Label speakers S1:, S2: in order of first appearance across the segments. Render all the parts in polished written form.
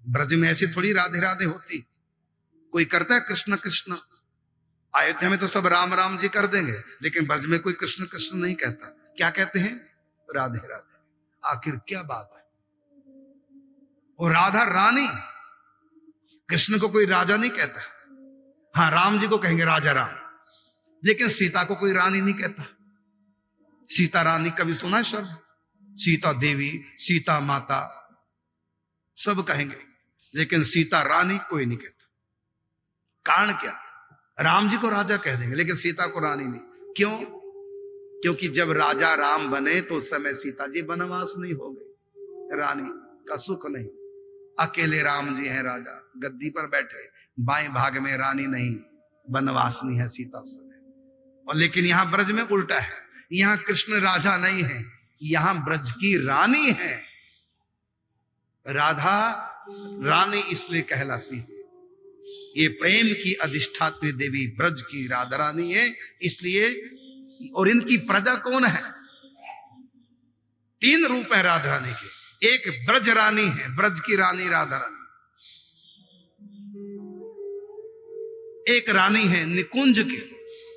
S1: ब्रज में ऐसी थोड़ी राधे राधे होती, कोई करता है कृष्ण कृष्ण। अयोध्या में तो सब राम राम जी कर देंगे, लेकिन ब्रज में कोई कृष्ण कृष्ण नहीं कहता। क्या कहते हैं? राधे राधे। आखिर क्या बात है? और राधा रानी, कृष्ण को कोई राजा नहीं कहता। हाँ, राम जी को कहेंगे राजा राम, लेकिन सीता को कोई रानी नहीं कहता। सीता रानी कभी सुना है शब्द? सीता देवी, सीता माता सब कहेंगे, लेकिन सीता रानी कोई नहीं कहता। कारण क्या? राम जी को राजा कह देंगे, लेकिन सीता को रानी नहीं। क्यों? क्योंकि जब राजा राम बने तो उस समय सीता जी वनवास नहीं हो गई, रानी का सुख नहीं। अकेले राम जी हैं राजा, गद्दी पर बैठे, बाएं भाग में रानी नहीं, वनवास नहीं है सीता उस समय। और लेकिन यहां ब्रज में उल्टा है, यहां कृष्ण राजा नहीं है, यहां ब्रज की रानी है। राधा रानी इसलिए कहलाती है, ये प्रेम की अधिष्ठात्री देवी ब्रज की राधा रानी है इसलिए। और इनकी प्रजा कौन है? 3 रूप है राधा रानी के। एक ब्रज रानी है, ब्रज की रानी राधा रानी। एक रानी है निकुंज की,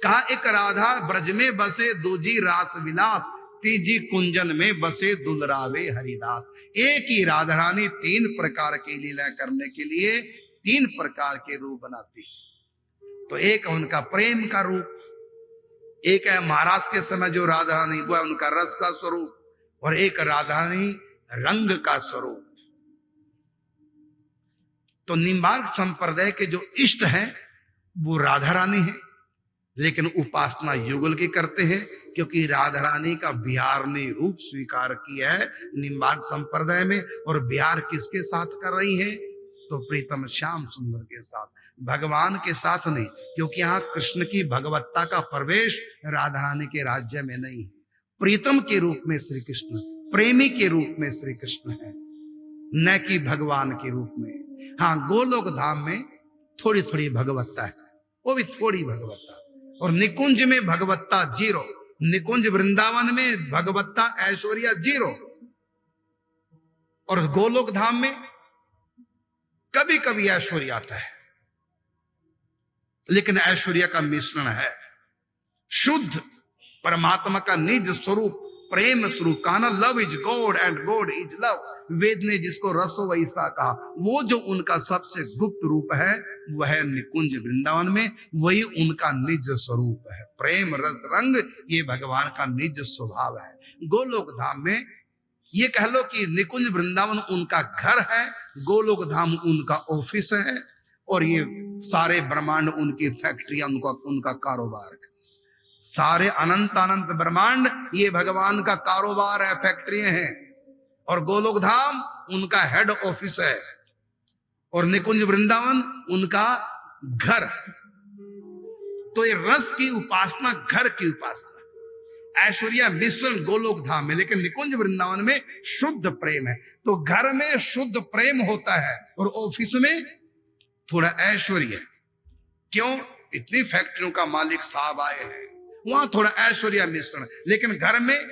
S1: कहा एक राधा ब्रज में बसे, दूजी रास विलास, तीजी कुंजन में बसे, दुलरावे हरिदास। एक ही राधा रानी 3 प्रकार की लीला करने के लिए 3 प्रकार के रूप बनाती है। तो एक उनका प्रेम का रूप, एक है महाराज के समय जो राधा रानी, वो है उनका रस का स्वरूप, और एक राधा रानी रंग का स्वरूप। तो निम्बार्क संप्रदाय के जो इष्ट हैं वो राधा रानी है, लेकिन उपासना युगल की करते हैं, क्योंकि राधा रानी का बिहार ने रूप स्वीकार किया है निम्बार्क संप्रदाय में। और बिहार किसके साथ कर रही है? तो प्रीतम श्याम सुंदर के साथ, भगवान के साथ नहीं, क्योंकि यहाँ कृष्ण की भगवत्ता का प्रवेश राधा रानी के राज्य में नहीं है। प्रीतम के रूप में श्री कृष्ण, प्रेमी के रूप में श्री कृष्ण है, न कि भगवान के रूप में। हाँ, गोलोक धाम में थोड़ी थोड़ी भगवत्ता है, वो भी थोड़ी भगवत्ता। और निकुंज में भगवत्ता 0, निकुंज वृंदावन में भगवत्ता ऐश्वर्या 0, और गोलोक धाम में कभी कभी ऐश्वर्य आता है, लेकिन ऐश्वर्य का मिश्रण है। शुद्ध परमात्मा का निज स्वरूप प्रेम स्वरूप का ना, love is god and god is love. Ved ने जिसको रसो वैसा कहा, वो जो उनका सबसे गुप्त रूप है वह है निकुंज वृंदावन में, वही उनका निज स्वरूप है। प्रेम रस रंग ये भगवान का निज स्वभाव है। गोलोक धाम में ये कह लो कि निकुंज वृंदावन उनका घर है, गोलोक धाम उनका ऑफिस है, और ये सारे ब्रह्मांड उनकी फैक्ट्रियां, उनका कारोबार है। सारे अनंत अनंत ब्रह्मांड ये भगवान का कारोबार है, फैक्ट्रियां हैं। और गोलोक धाम उनका हेड ऑफिस है, और निकुंज वृंदावन उनका घर है। तो ये रस की उपासना, घर की उपासना, ऐश्वर्या मिश्रण गोलोक धाम में, लेकिन निकुंज वृंदावन में शुद्ध प्रेम है। तो घर में शुद्ध प्रेम होता है और ऑफिस में थोड़ा ऐश्वर्य। क्यों? इतनी फैक्ट्रियों का मालिक साहब आए हैं, वहां थोड़ा ऐश्वर्या मिश्रण, लेकिन घर में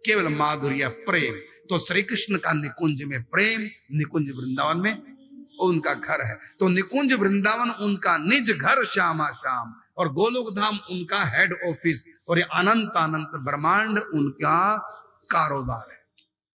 S1: केवल माधुर्य प्रेम। तो श्री कृष्ण का निकुंज में प्रेम, निकुंज वृंदावन में उनका घर है। तो निकुंज वृंदावन उनका निज घर श्यामा श्याम, और गोलोक धाम उनका हेड ऑफिस, और ये अनंत अनंत ब्रह्मांड उनका कारोबार है।